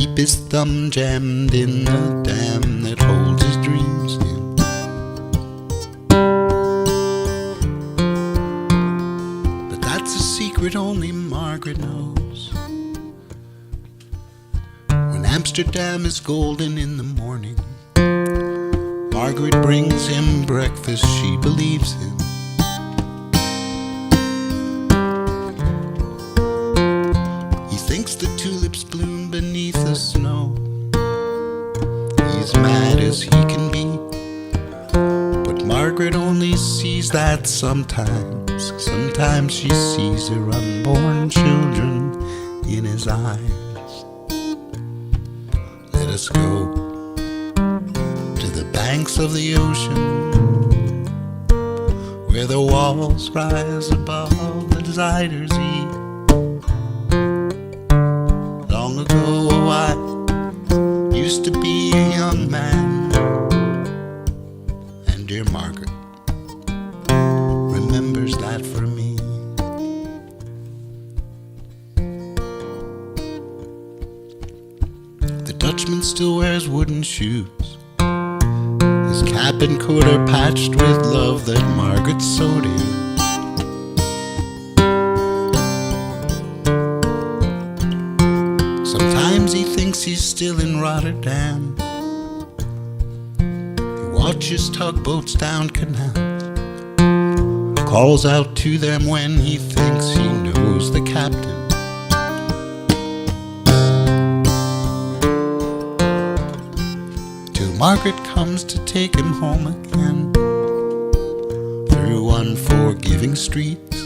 keep his thumb jammed in the dam that holds his dreams in. But that's a secret only Margaret knows. When Amsterdam is golden in the morning, Margaret brings him breakfast she believes in. He thinks the tulips bloom beneath the snow. He's mad as he can be, but Margaret only sees that sometimes. Sometimes she sees her unborn children in his eyes. Let us go to the banks of the ocean, where the walls rise above the Zuiderzee. Long ago I used to be a young man, and dear Margaret remembers that for me. The Dutchman still wears wooden shoes. His cap and coat are patched with love that Margaret sewed in. Sometimes he thinks he's still in Rotterdam. He watches tugboats down canals, calls out to them when he thinks he knows the captain. Till Margaret comes to take him home again, through unforgiving streets.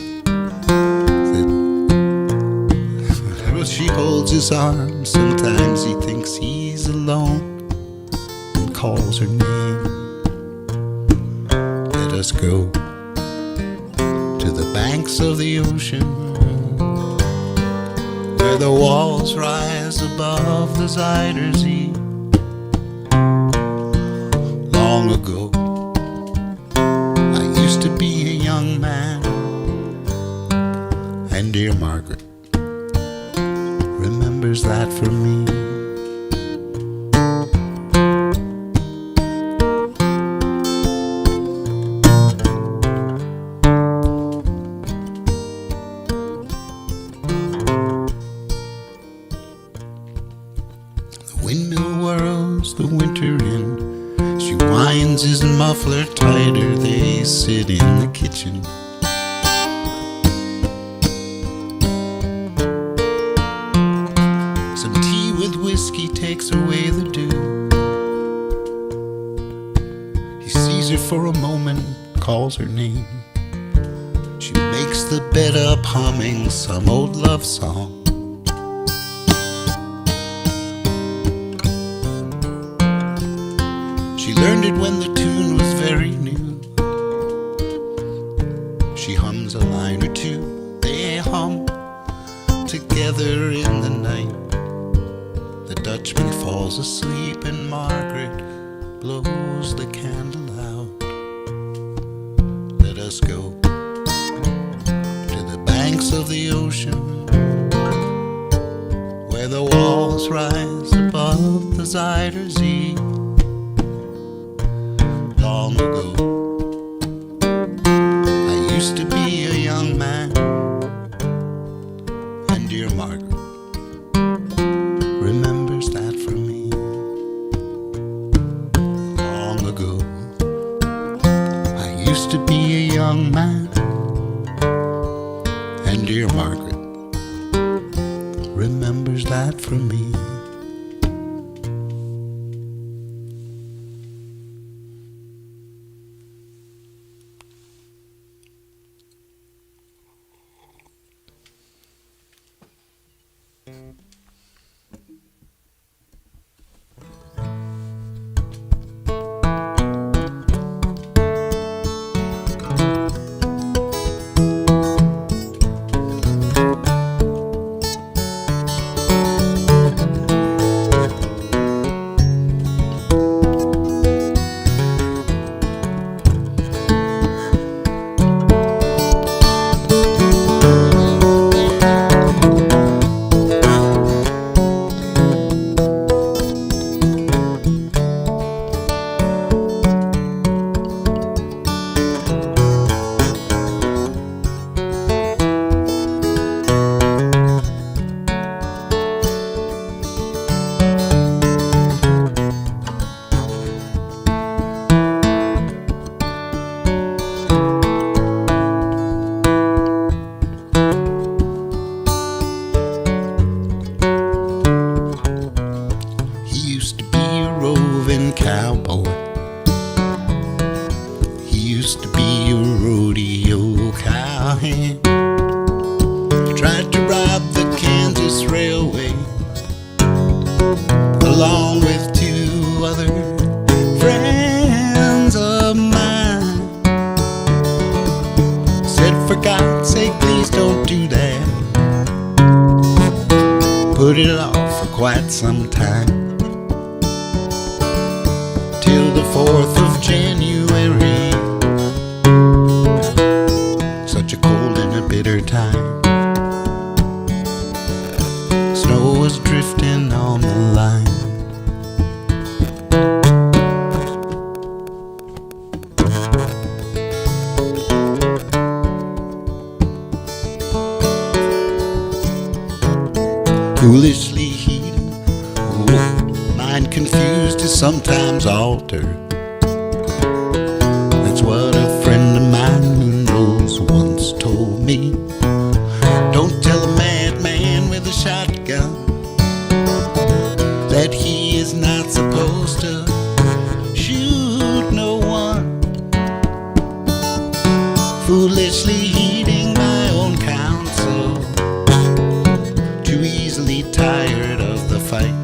She holds his arm. Sometimes he thinks he's alone and calls her name. Let us go to the banks of the ocean, where the walls rise above the Zuiderzee. Long ago I used to be a young man, and dear Margaret remembers that for me. The windmill whirls the winter in. She winds his muffler tighter. They sit in the kitchen. Whiskey takes away the dew. He sees her for a moment, calls her name. She makes the bed up humming some old love song. She learned it when the tune was very new. She hums a line or two. They hum together in the night. The Dutchman falls asleep and Margaret blows the candle out. Let us go to the banks of the ocean, where the walls rise above the Zuiderzee. Long ago I used to be a young man, and dear Margaret remembers that for me. Long ago I used to be a young man, and dear Margaret remembers that for me. cowboy. He used to be a rodeo cowhand. Tried to rob the Kansas Railway along with two other friends of mine. Said, for God's sake, please don't do that. Put it off for quite some time, till the 4th of January. Such a cold and a bitter time. Snow was drifting on the line. Foolishly heated, mind confused is sometimes altered. That's what a friend of mine who knows once told me. Don't tell a madman with a shotgun that he is not supposed to shoot no one. Foolishly heeding my own counsel, too easily tired of the fight.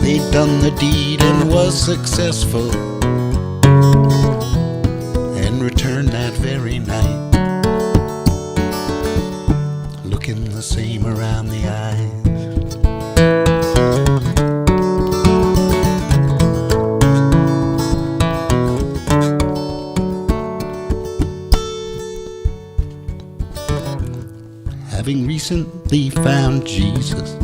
They'd done the deed and was successful, and returned that very night, looking the same around the eyes. Having recently found Jesus,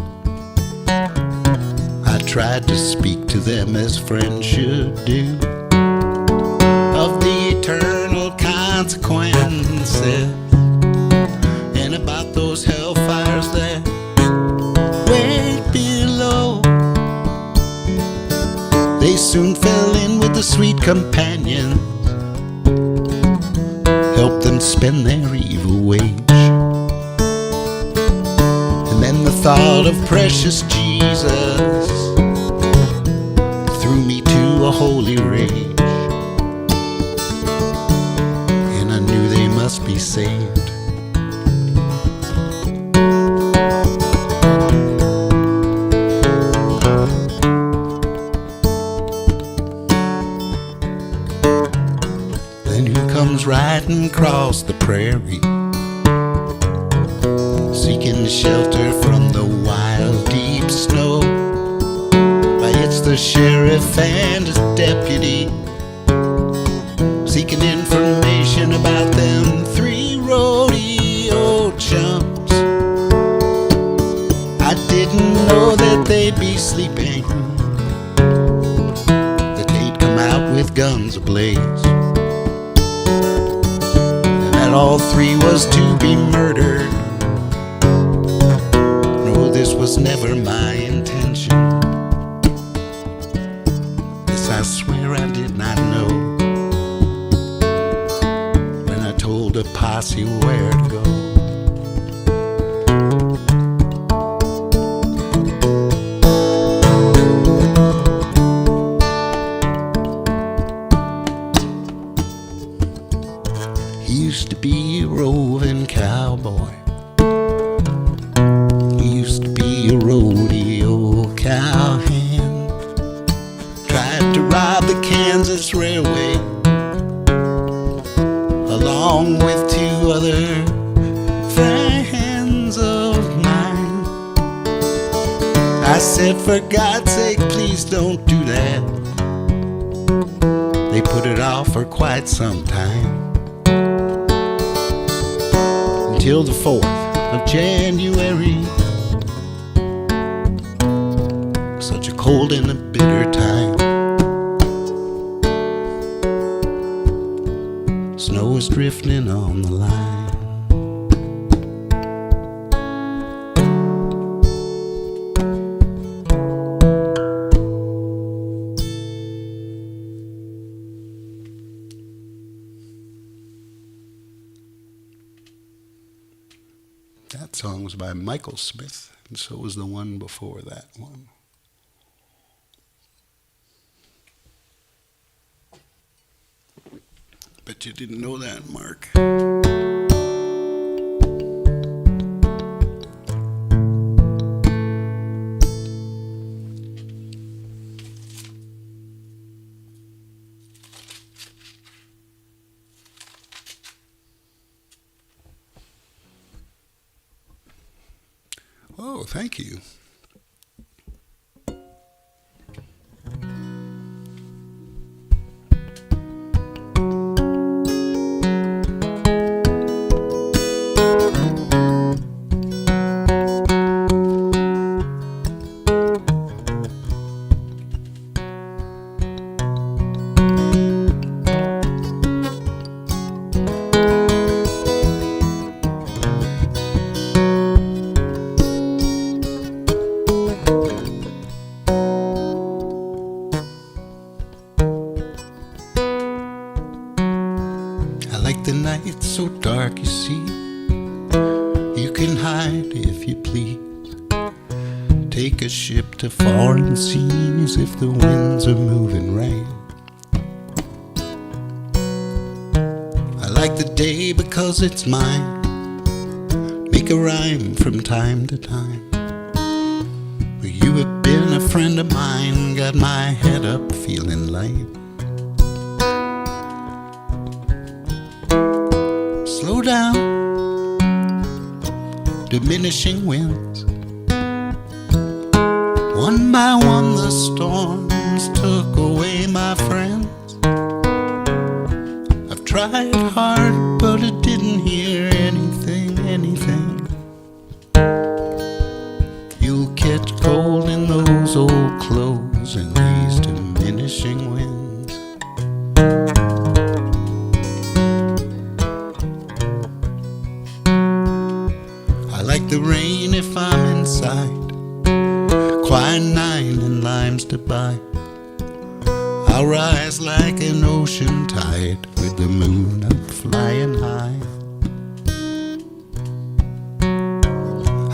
I tried to speak to them as friends should do, of the eternal consequences, and about those hellfires that wait below. They soon fell in with the sweet companions, helped them spend their evil wage. And then the thought of precious Jesus threw me to a holy rage, and I knew they must be saved. Then who comes riding across the prairie, seeking shelter from the wild deep snow? Why, it's the sheriff and his deputy, seeking information about them 3 rodeo chumps. I didn't know that they'd be sleeping, that they'd come out with guns ablaze, and that all 3 was to be murdered. This was never my intention. This I swear I did not know, when I told a posse where to go. He used to be a roving cowboy, a rodeo cowhand. Tried to rob the Kansas Railway along with 2 other friends of mine. I said, for God's sake, please don't do that. They put it off for quite some time, until the 4th of January. Such a cold and a bitter time. Snow is drifting on the line. That song was by Michael Smith, and so was the one before that one. Bet you didn't know that, Mark. Oh, thank you. The night's so dark, you see. You can hide if you please. Take a ship to foreign seas if the winds are moving right. I like the day because it's mine. Make a rhyme from time to time. Well, you have been a friend of mine. Got my head up feeling light. Slow down, diminishing winds. One by one the storms took away my friends. I've tried hard, but it didn't hear anything. You'll catch cold in those old clothes and these diminishing winds. I like the rain if I'm inside. Quiet night and limes to buy. I'll rise like an ocean tide with the moon up flying high.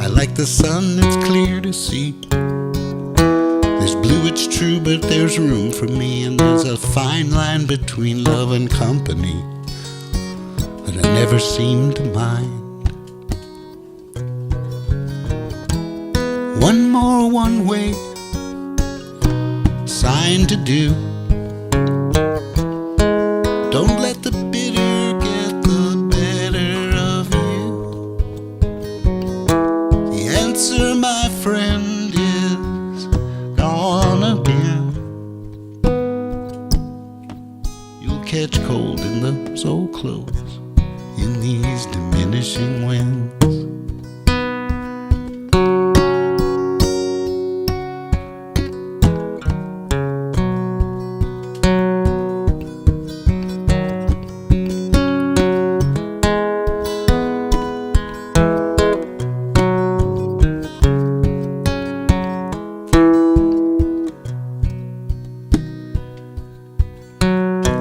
I like the sun, it's clear to see. There's blue, it's true, but there's room for me. And there's a fine line between love and company that I never seem to mind. One more one-way sign to do. Don't let the bitter get the better of you. The answer, my friend, is gonna be you'll catch cold in those old clothes in these diminishing winds.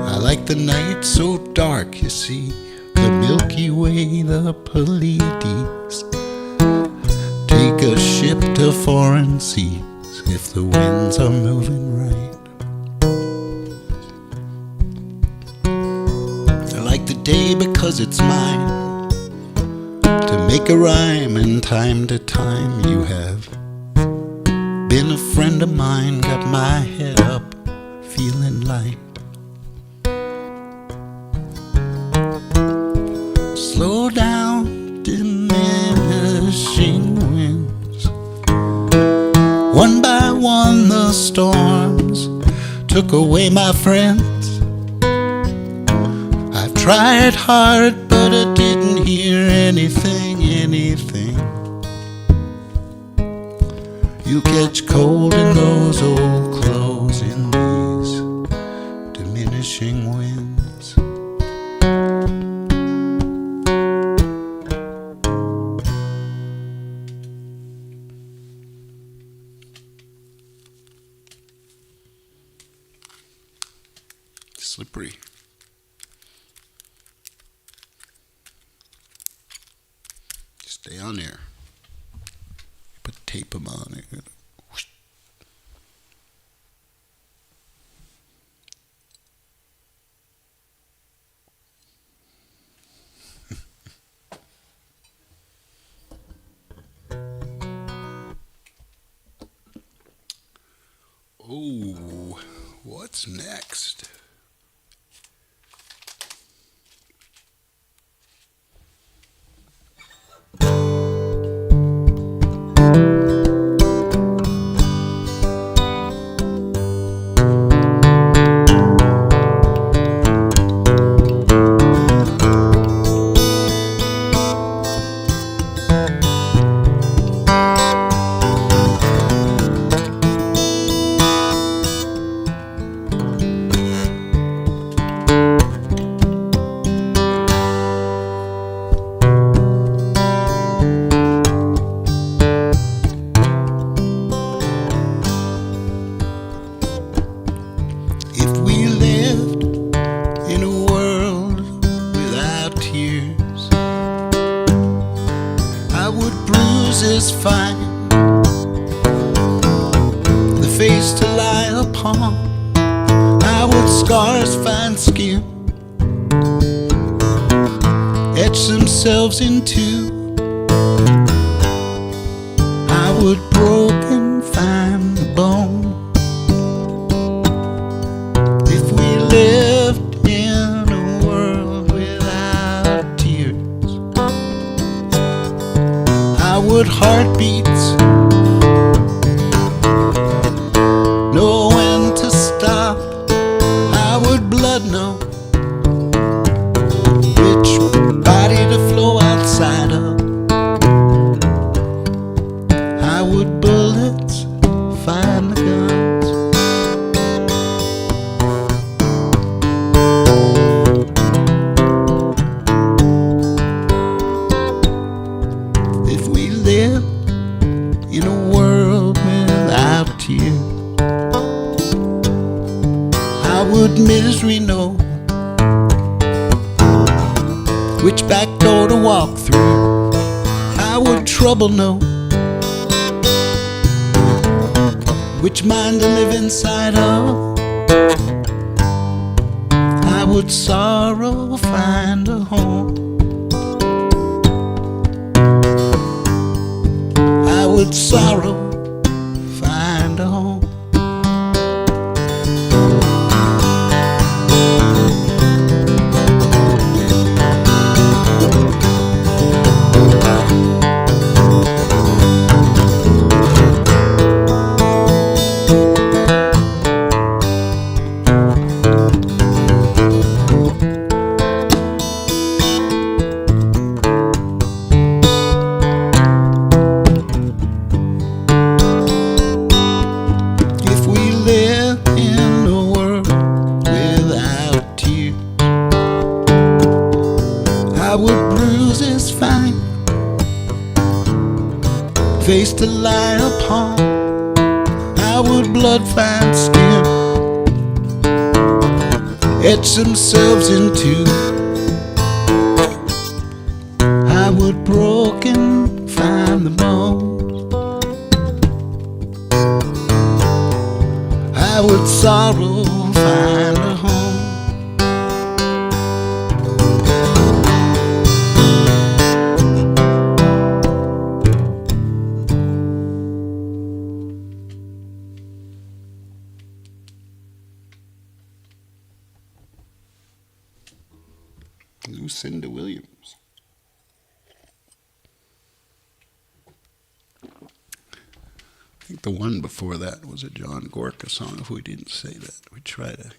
I like the night so dark, you see. The Milky Way, the Pleiades. Take a ship to foreign seas if the winds are moving right. I like the day because it's mine. To make a rhyme and time to time you have been a friend of mine. Got my head up feeling light. Slow down, diminishing winds. One by one the storms took away my friends. I've tried hard, but I didn't hear anything. You catch cold in those old clothes in these diminishing winds. Slippery. Stay on there. Put tape them on it. Whoosh. Oh, what's next? If we lived in a world without tears, I would bruises find, the face to lie upon. I would scars find skin, etch themselves into. I would broken find the bone. If we lived in a world without tears, I would heartbeats know when to stop. I would blood know which body to flow outside of. I would bullets find the guns. If we live in a world without tears, I would misery know which back door to walk through. I would trouble know which mind to live inside of. I would sorrow find a home. I would sorrow find a home. If we live in a world without tears, I would bruises find, face to lie upon. I would blood find skin, etch themselves into. I would broken find the bones. I would sorrow find a home. Lucinda Williams. I think the one before that was a John Gorka song. If we didn't say that, we try to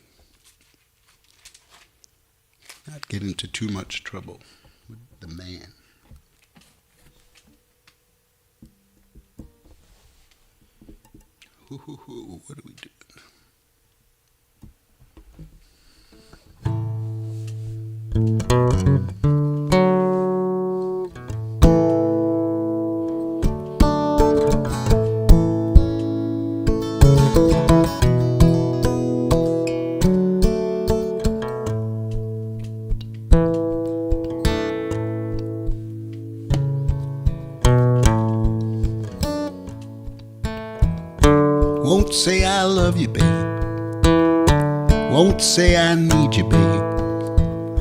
not get into too much trouble with the man. What are we doing? Won't say I love you, babe. Won't say I need you, babe.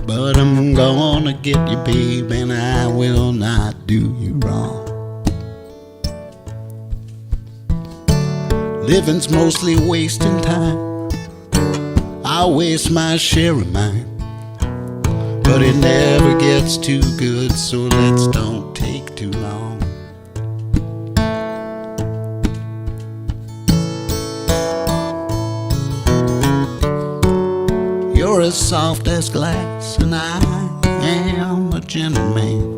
But I'm gonna get you, babe, and I will not do you wrong. Living's mostly wasting time. I'll waste my share of mine, but it never gets too good, so let's don't take too long. You're as soft as glass, and I am a gentleman.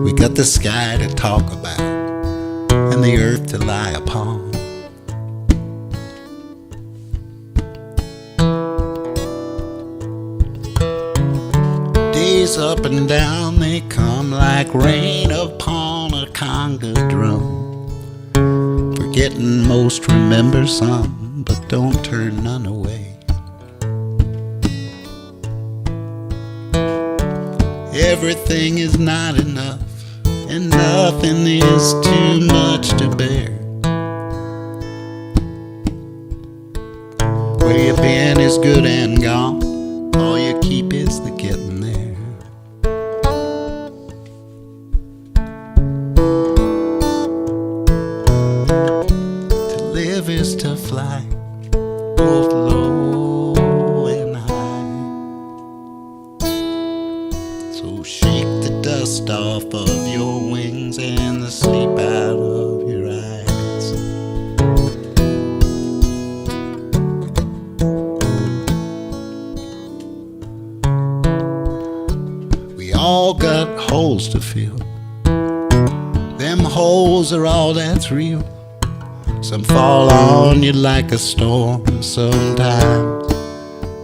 We got the sky to talk about and the earth to lie upon. Days up and down, they come like rain upon a conga drum. Forgetting most, remember some, but don't turn none away. Everything is not enough, and nothing is too much to bear. Where you've been is good and gone, all you keep is the getting there. To live is to fly, both low and high. So shake the dust off of your wings and the sleep out of your eyes. We all got holes to fill. Them holes are all that's real. Some fall on you like a storm, sometimes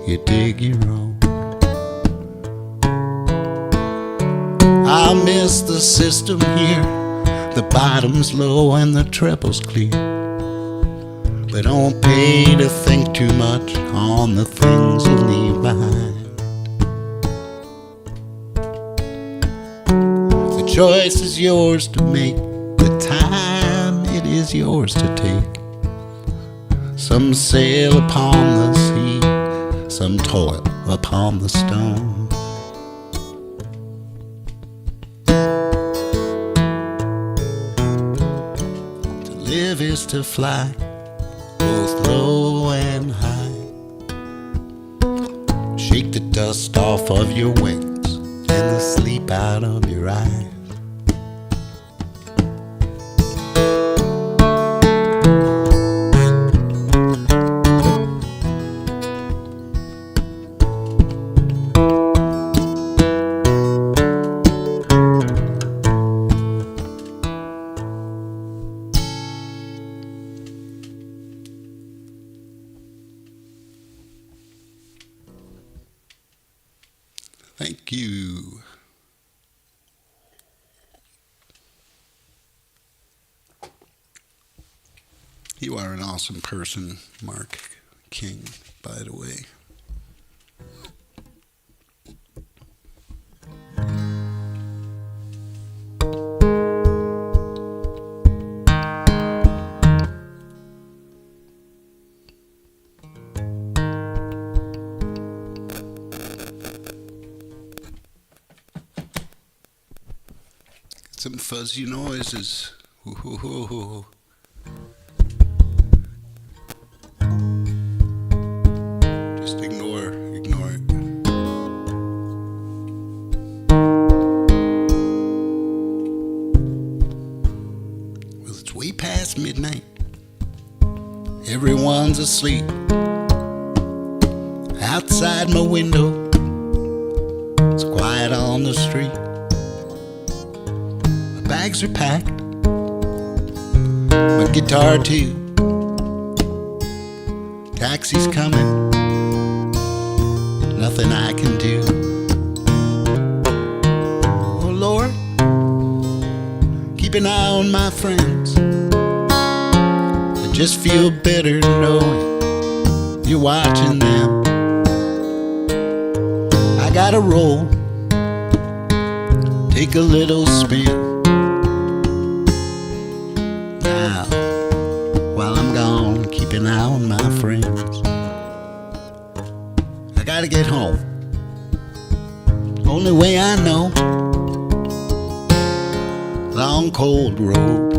you dig your own. I miss the system here. The bottom's low and the treble's clear. But don't pay to think too much on the things you leave behind. The choice is yours to make. The time, it is yours to take. Some sail upon the sea, some toil upon the stone. Live is to fly, both low and high. Shake the dust off of your wings and the sleep out of your eyes. Thank you. You are an awesome person, Mark King, by the way. Some fuzzy noises. Ooh. Just ignore it. Well, it's way past midnight. Everyone's asleep. Outside my window, it's quiet on the street. Bags are packed, my guitar too. Taxi's coming, nothing I can do. Oh Lord, keep an eye on my friends. I just feel better knowing you're watching them. I gotta roll, take a little spin. While I'm gone, keep an eye on my friends. I gotta get home, only way I know. Long cold road,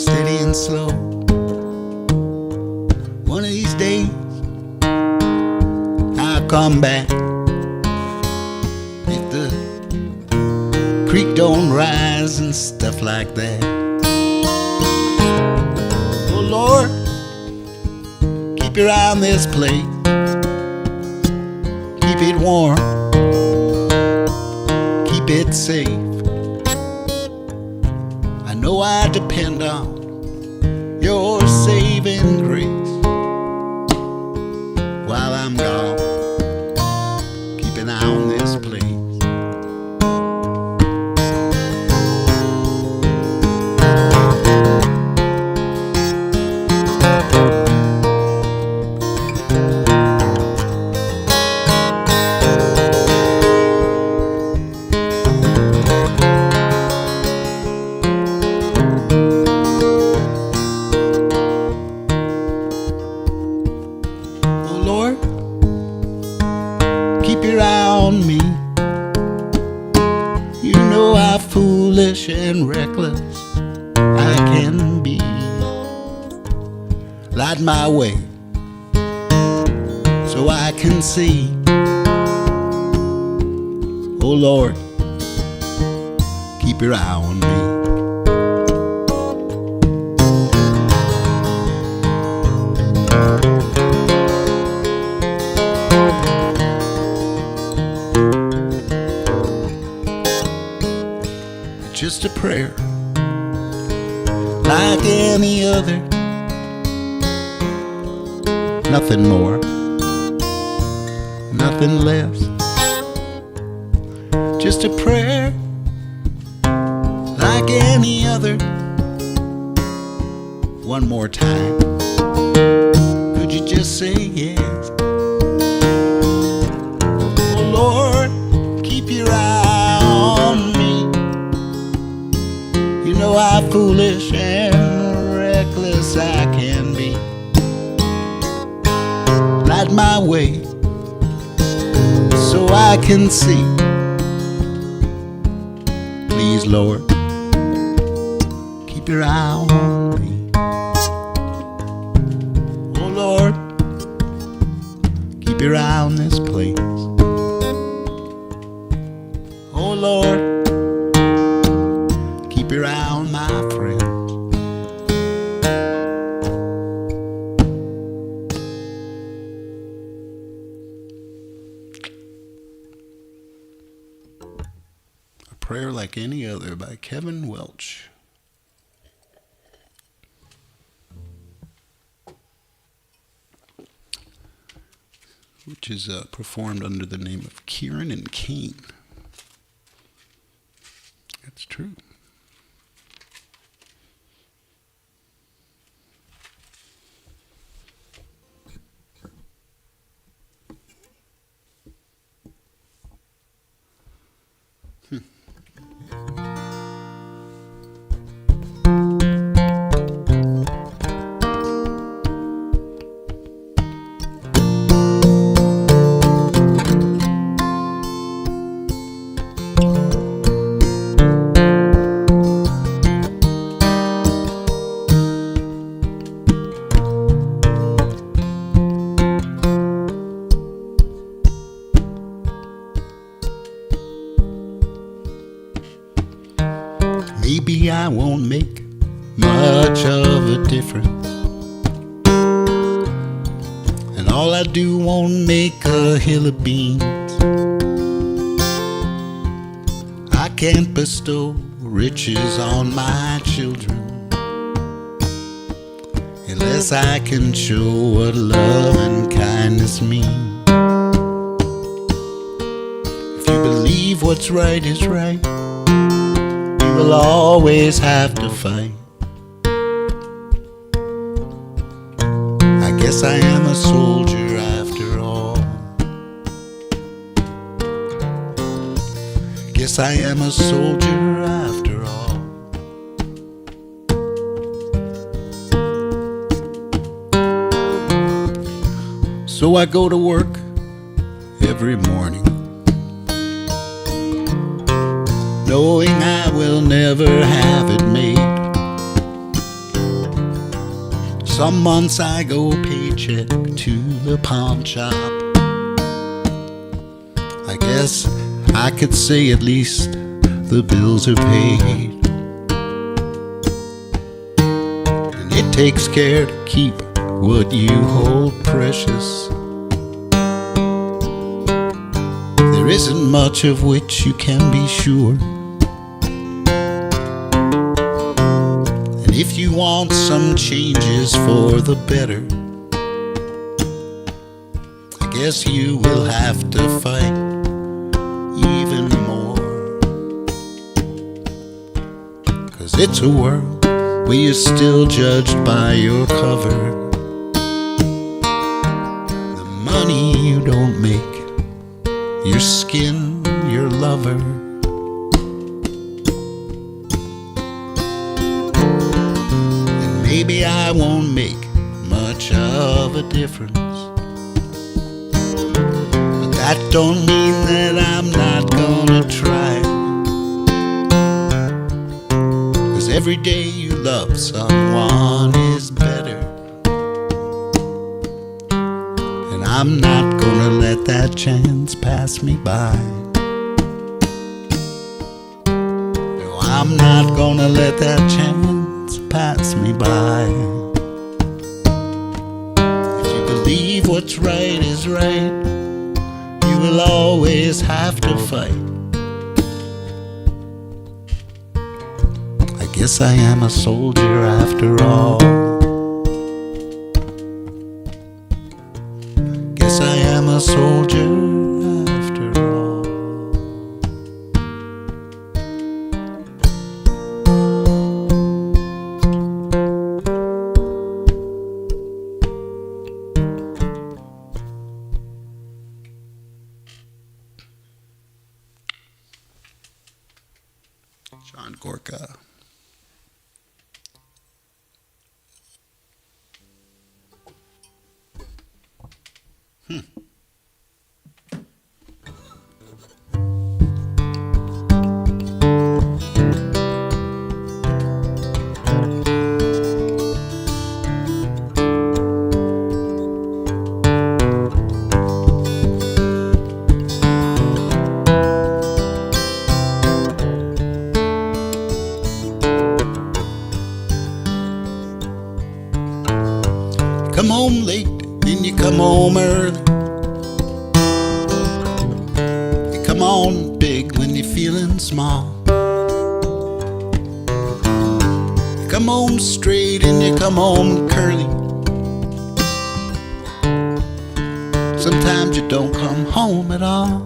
steady and slow. you'll come back. If the creek don't rise and stuff like that. Oh Lord, keep your eye on this place. Keep it warm, keep it safe. I know I depend on your saving grace. While I'm gone, keep an eye on this place. Keep your eye on me. You know how foolish and reckless I can be. Light my way so I can see. Oh Lord, keep your eye on me. Just a prayer like any other, nothing more, nothing less. Just a prayer like any other. One more time, could you just say yes? Oh Lord, keep your eye on me. You know how foolish and reckless I can be. Light my way so I can see. Please, Lord, keep your eye on me. Oh Lord, keep your eye on this place. Oh Lord, keep your eye on my friends. A Prayer Like Any Other by Kevin Welch. Which is performed under the name of Kieran and Kane. That's true. Maybe I won't make much of a difference, and all I do won't make a hill of beans. I can't bestow riches on my children unless I can show what love and kindness mean. If you believe what's right is right, will always have to fight. I guess I am a soldier after all. Guess I am a soldier after all. So I go to work every morning, knowing I will never have it made. Some months I go paycheck to the pawn shop, guess I could say at least the bills are paid. And it takes care to keep what you hold precious. There isn't much of which you can be sure. And if you want some changes for the better, I guess you will have to fight even more. 'Cause it's a world where you're still judged by your cover, the money you don't make, your skin, your lover. And maybe I won't make much of a difference, but that don't mean that I'm not gonna try. 'Cause every day you love someone is better, and I'm not gonna let that chance pass me by. No, I'm not gonna let that chance pass me by. If you believe what's right is right, you will always have to fight. I guess I am a soldier after all. Guess I am a soldier after all. John Gorka. Come home late and you come home early. You come on big when you're feeling small. You come home straight and you come home curly. Sometimes you don't come home at all.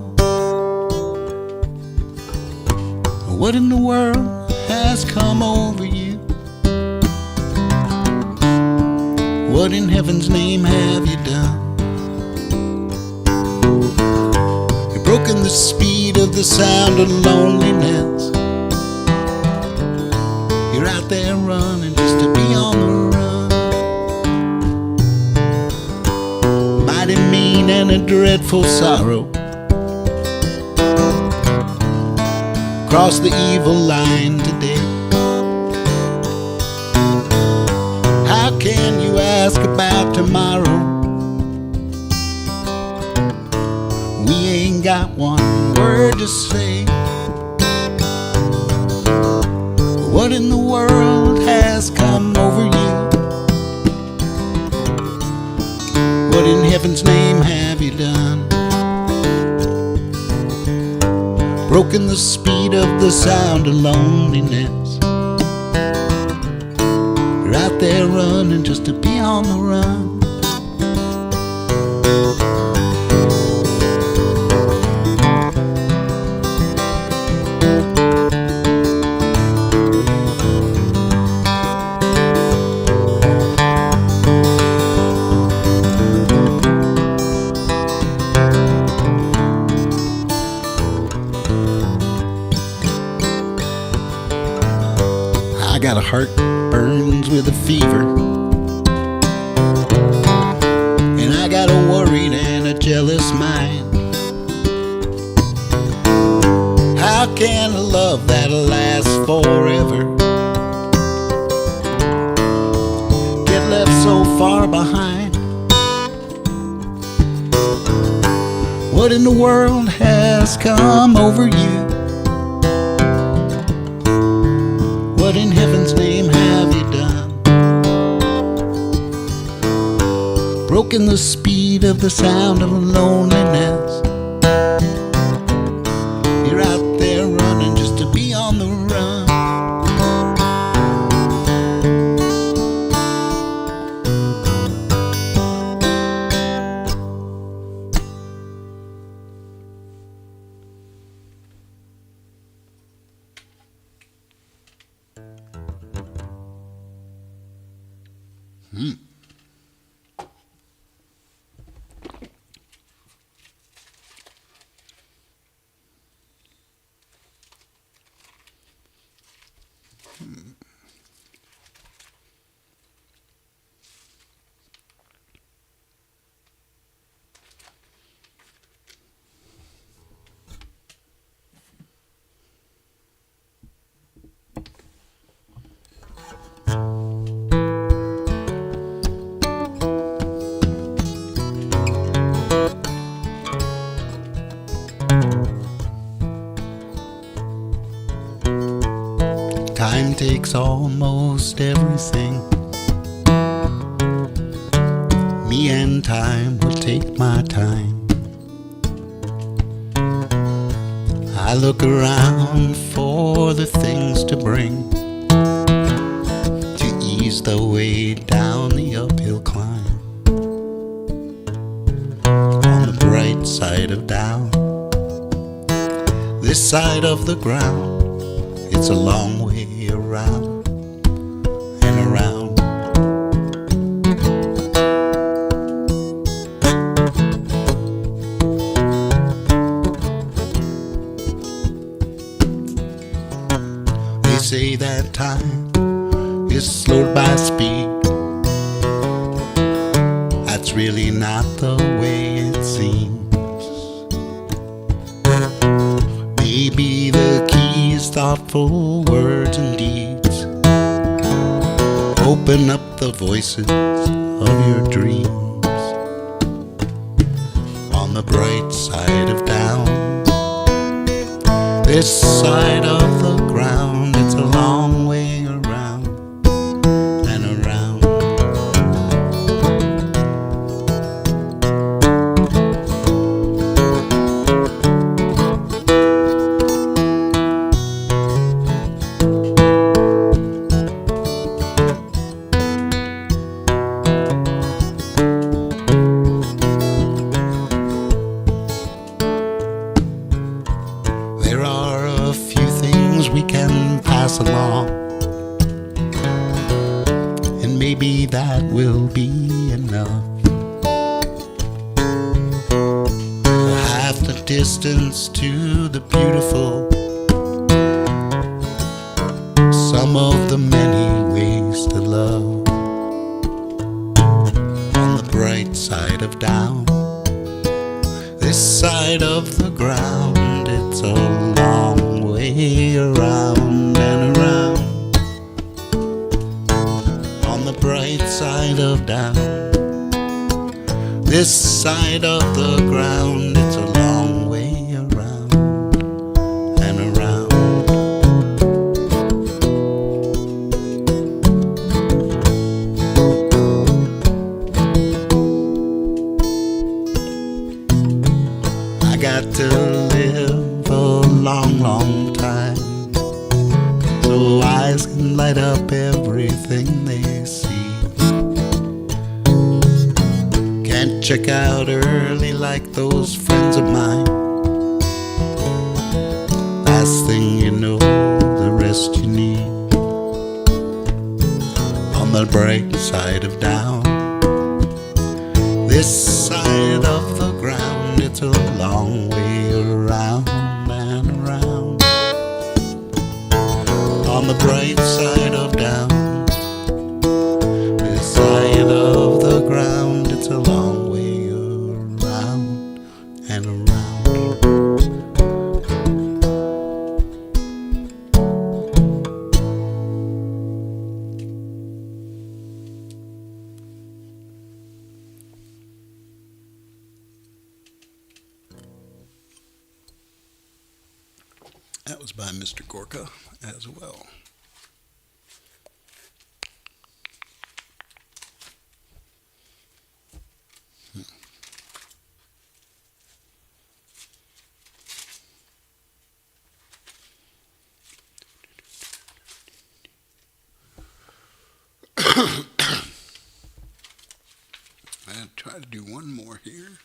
What in the world has come over you? What in heaven's name have you done? You've broken the speed of the sound of loneliness. You're out there running just to be on the run. Mighty mean and a dreadful sorrow. Cross the evil line today. How can you ask about tomorrow? We ain't got one word to say. What in the world has come over you? What in heaven's name have you done? Broken the speed of the sound of loneliness. You're out there running just to be on the run. I got a heart burns with a fever, and I got a worried and a jealous mind. How can a love that'll last forever get left so far behind? What in the world has come over you? What in heaven's name have you done? Broken the speed of the sound of loneliness. You're out there running just to be on the run. Time takes almost everything. Me and time will take my time. I look around for the things to bring, to ease the way down the uphill climb. On the bright side of down, this side of the ground, it's a long way around and around. They say that time is slowed by speed. That's really not the way it seems. Maybe the key is thoughtful words and deeds. Open up the voices of your dreams. On the bright side of down, this side of the ground, it's a long way around and around. There are a few things we can pass along, and maybe that will be enough. Half the distance to the beautiful, some of the many ways to love. On the bright side of down, this side of the ground, it's a long way around and around. On the bright side of down, this side of the ground, it's a long way around and around. I got to live a long, long time, so eyes can light up everything they see. Can't check out early like those friends of mine. Last thing you know, the rest you need. On the bright side of down, this side of the ground, it's a long way around and around. On the bright side of down, this side of the ground, it's a long way around and around. That was by Mr. Gorka as well. I'll try to do one more here.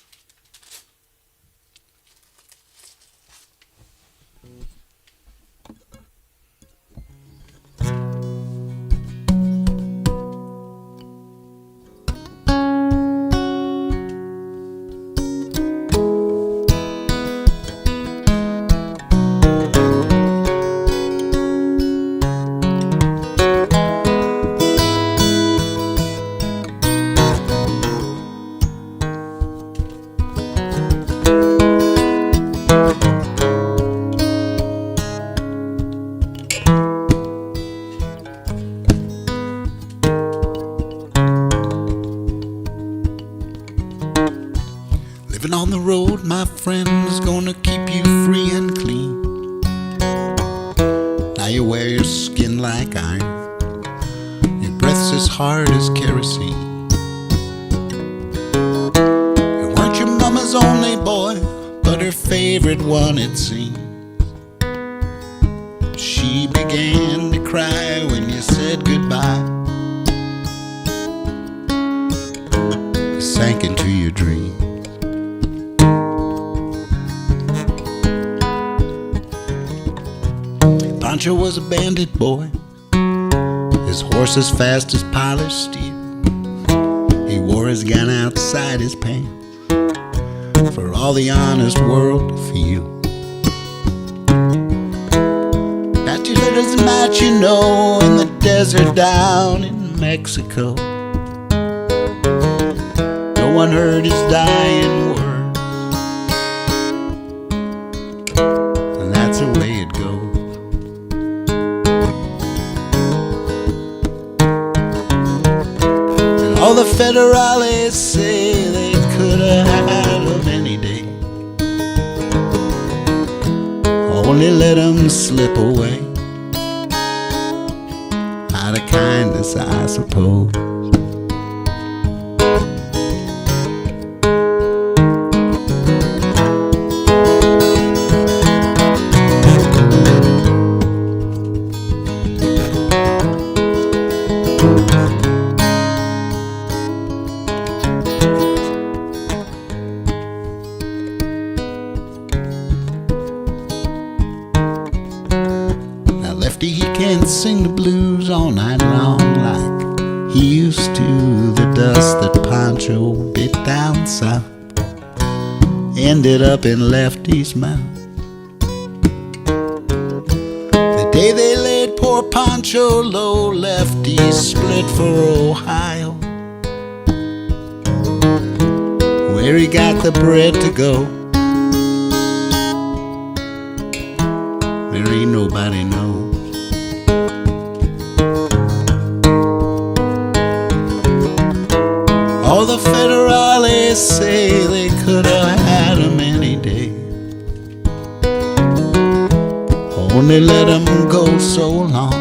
Living on the road, my friend, is gonna keep you free and clean. Now you wear your skin like iron, your breath's as hard as kerosene. You weren't your mama's only boy, but her favorite one, it seemed. She began to cry when you said goodbye. You sank into your dream. Pancho was a bandit boy, his horse as fast as polished steel. He wore his gun outside his pants for all the honest world to feel. Got your letters match, you know, in the desert down in Mexico. No one heard his dying words, and that's the way it goes. All the federales say they could have had him any day. Only let him slip away out of kindness, I suppose. Lefty, he can't sing the blues all night long like he used to. The dust that Pancho bit down south ended up in Lefty's mouth. The day they laid poor Pancho low, Lefty split for Ohio, where he got the bread to go. There ain't nobody knows. All the federales say they could have had him any day. Only let him go so long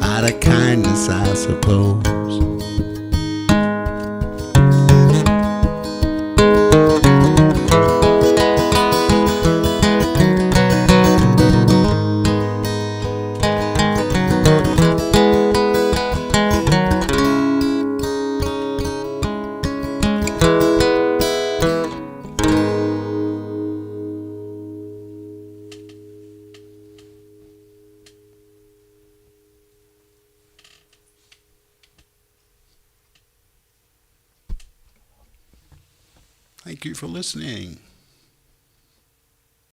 out of kindness, I suppose. Thank you for listening.